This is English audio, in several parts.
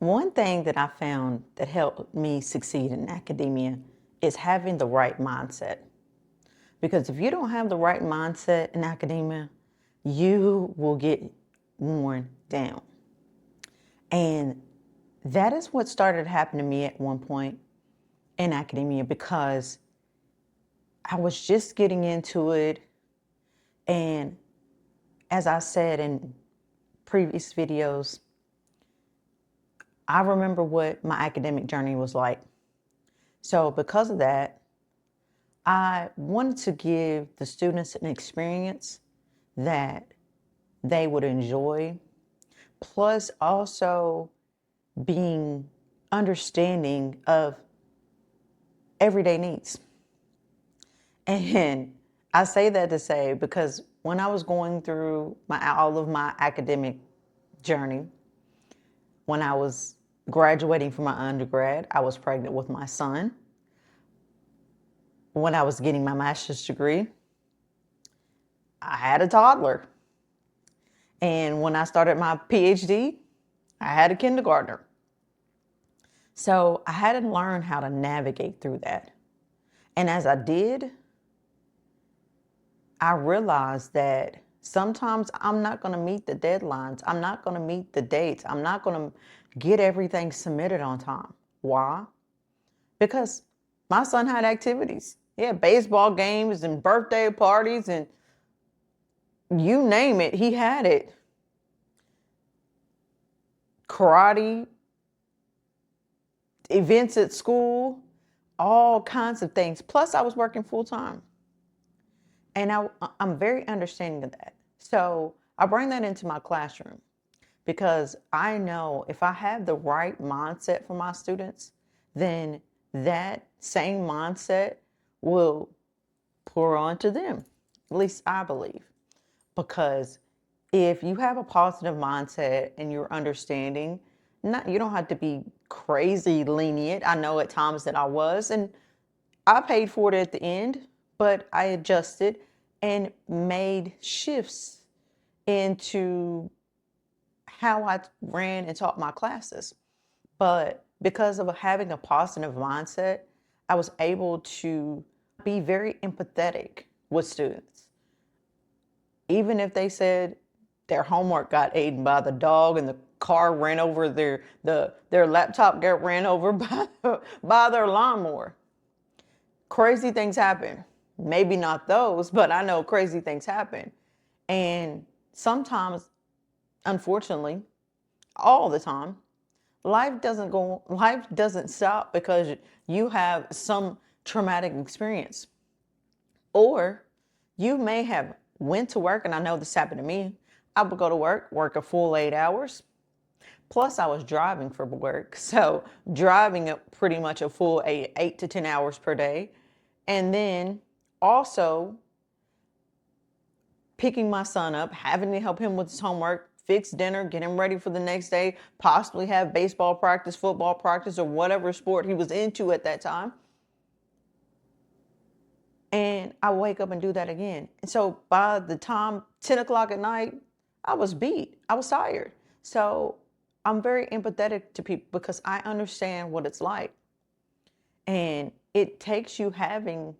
One thing that I found that helped me succeed in academia is having the right mindset. Because if you don't have the right mindset in academia, you will get worn down. And that is what started happening to me at one point in academia because I was just getting into it. And as I said in previous videos, I remember what my academic journey was like. So because of that, I wanted to give the students an experience that they would enjoy, plus also being understanding of everyday needs. And I say that to say because when I was going through all of my academic journey, when I was graduating from my undergrad, I was pregnant with my son. When I was getting my master's degree, I had a toddler. And when I started my PhD, I had a kindergartner. So I had to learn how to navigate through that. And as I did, I realized that sometimes I'm not going to meet the deadlines. I'm not going to meet the dates. I'm not going to get everything submitted on time. Why? Because my son had activities. He had baseball games and birthday parties and you name it, he had it. Karate, events at school, all kinds of things. Plus, I was working full time. And I'm very understanding of that. So I bring that into my classroom because I know if I have the right mindset for my students, then that same mindset will pour onto them. At least I believe. Because if you have a positive mindset and you're understanding, you don't have to be crazy lenient. I know at times that I was, and I paid for it at the end, but I adjusted and made shifts into how I ran and taught my classes. But because of having a positive mindset, I was able to be very empathetic with students. Even if they said their homework got eaten by the dog and the car ran over their laptop got ran over by their lawnmower. Crazy things happen. Maybe not those, but I know crazy things happen. And sometimes, unfortunately, all the time, life doesn't stop because you have some traumatic experience. Or you may have went to work, and I know this happened to me. I would go to work a full 8 hours. Plus, I was driving for work. So driving pretty much a full 8 to 10 hours per day. And then also picking my son up, having to help him with his homework, fix dinner, get him ready for the next day, possibly have baseball practice, football practice, or whatever sport he was into at that time. And I wake up and do that again. And so by the time 10 o'clock at night, I was beat. I was tired. So I'm very empathetic to people because I understand what it's like. And it takes you having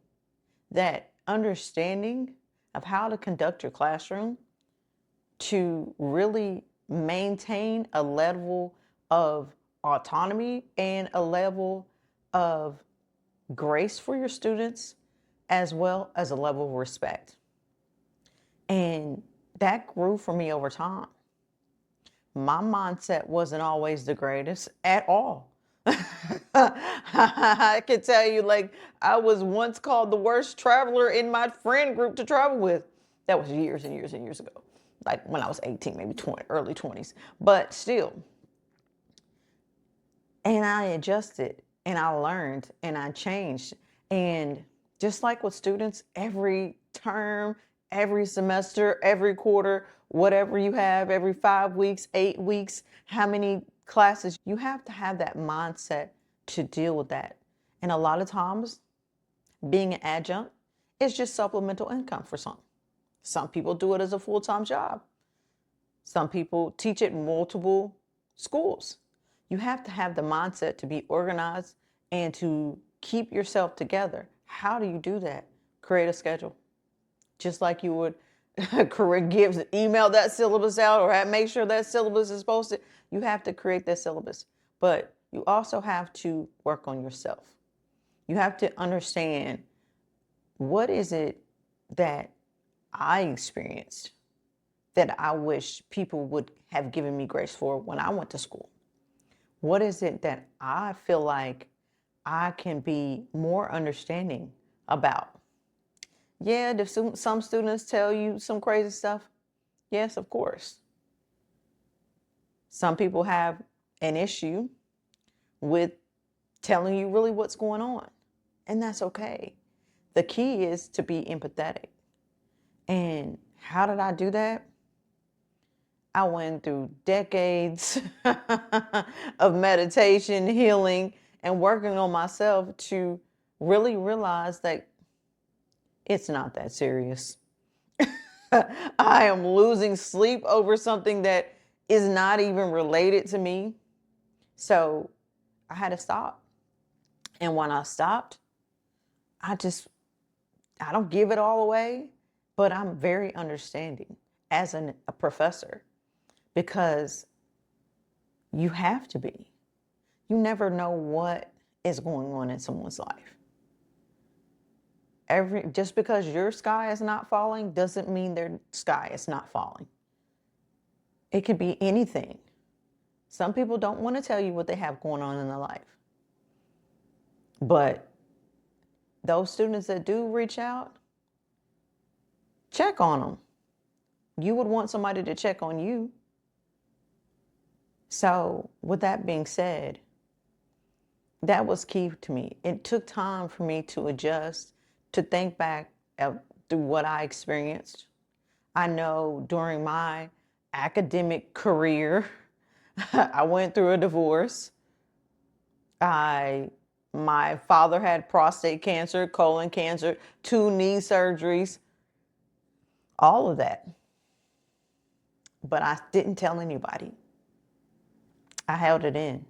that understanding of how to conduct your classroom to really maintain a level of autonomy and a level of grace for your students, as well as a level of respect. And that grew for me over time. My mindset wasn't always the greatest at all. I can tell you, like, I was once called the worst traveler in my friend group to travel with. That was years and years and years ago. Like when I was 18, maybe 20, early 20s. But still. And I adjusted and I learned and I changed. And just like with students, every term, every semester, every quarter, whatever you have, every 5 weeks, 8 weeks, how many classes, you have to have that mindset to deal with that. And a lot of times, being an adjunct is just supplemental income for some. Some people do it as a full-time job. Some people teach at multiple schools. You have to have the mindset to be organized and to keep yourself together. How do you do that? Create a schedule. Just like you would email that syllabus out or make sure that syllabus is posted. You have to create that syllabus. But you also have to work on yourself. You have to understand, what is it that I experienced that I wish people would have given me grace for when I went to school? What is it that I feel like I can be more understanding about? Yeah, do some students tell you some crazy stuff? Yes, of course. Some people have an issue with telling you really what's going on, and that's okay. The key is to be empathetic. And how did I do that? I went through decades of meditation, healing, and working on myself to really realize that it's not that serious. I am losing sleep over something that is not even related to me. So I had to stop. And when I stopped, I don't give it all away, but I'm very understanding as a professor, because you have to be. You never know what is going on in someone's life. Just because your sky is not falling doesn't mean their sky is not falling. It could be anything. Some people don't want to tell you what they have going on in their life. But those students that do reach out, check on them. You would want somebody to check on you. So with that being said, that was key to me. It took time for me to adjust, to think back through what I experienced. I know during my academic career, I went through a divorce. My father had prostate cancer, colon cancer, 2 knee surgeries, all of that. But I didn't tell anybody. I held it in.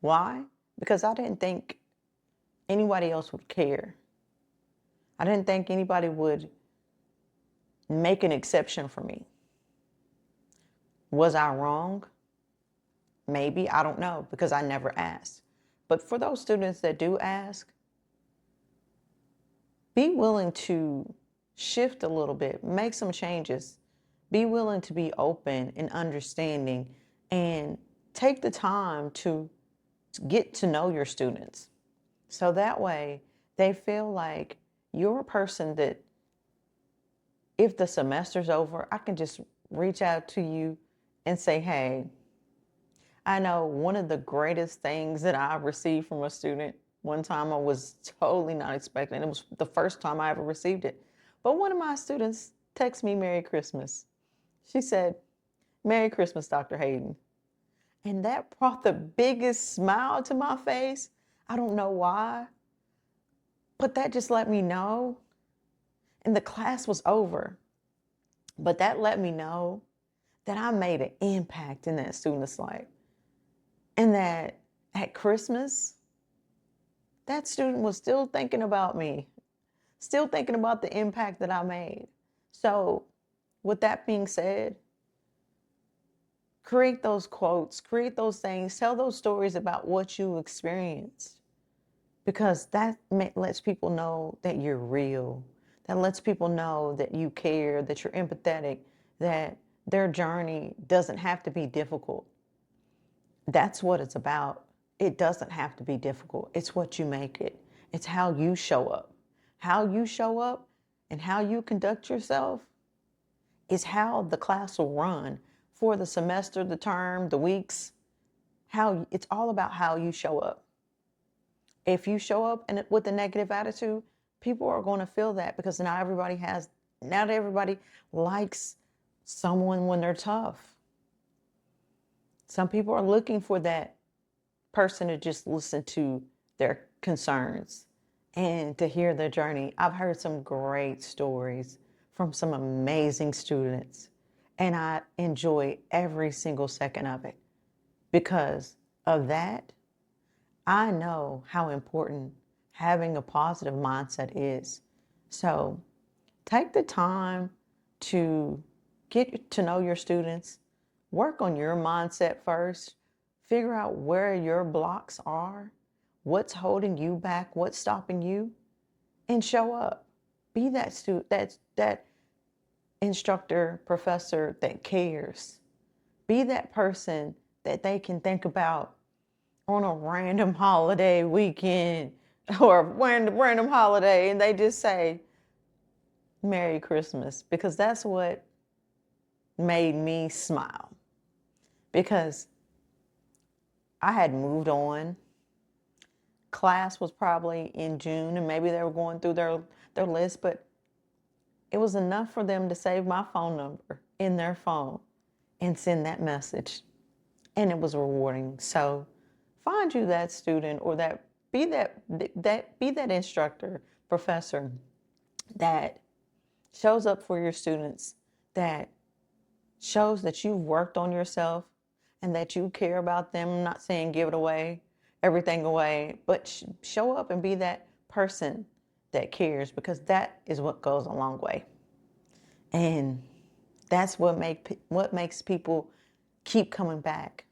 Why? Because I didn't think anybody else would care. I didn't think anybody would make an exception for me. Was I wrong? Maybe, I don't know, because I never asked. But for those students that do ask, be willing to shift a little bit, make some changes. Be willing to be open and understanding, and take the time to get to know your students. So that way they feel like you're a person that if the semester's over, I can just reach out to you and say, hey, I know one of the greatest things that I received from a student, one time I was totally not expecting. It was the first time I ever received it. But one of my students texted me Merry Christmas. She said, Merry Christmas, Dr. Hayden. And that brought the biggest smile to my face. I don't know why, but that just let me know. And the class was over. But that let me know that I made an impact in that student's life. And that at Christmas, that student was still thinking about me, still thinking about the impact that I made. So with that being said, create those quotes, create those things, tell those stories about what you experienced, because that lets people know that you're real. That lets people know that you care, that you're empathetic, that their journey doesn't have to be difficult. That's what it's about. It doesn't have to be difficult. It's what you make it. It's how you show up. How you show up and how you conduct yourself is how the class will run for the semester, the term, the weeks. It's all about how you show up. If you show up with a negative attitude, people are going to feel that, because not everybody likes someone when they're tough. Some people are looking for that person to just listen to their concerns and to hear their journey. I've heard some great stories from some amazing students, and I enjoy every single second of it, because of that, I know how important having a positive mindset is. So take the time to get to know your students, work on your mindset first, figure out where your blocks are, what's holding you back, what's stopping you, and show up. Be that student, that instructor, professor that cares. Be that person that they can think about on a random holiday weekend or random holiday, and they just say, Merry Christmas, because that's what made me smile. Because I had moved on. Class was probably in June, and maybe they were going through their list, but it was enough for them to save my phone number in their phone and send that message. And it was rewarding. So find you that student, or be that instructor, professor that shows up for your students, that shows that you've worked on yourself and that you care about them. I'm not saying give it away, everything away, but show up and be that person that cares, because that is what goes a long way. And that's what makes people keep coming back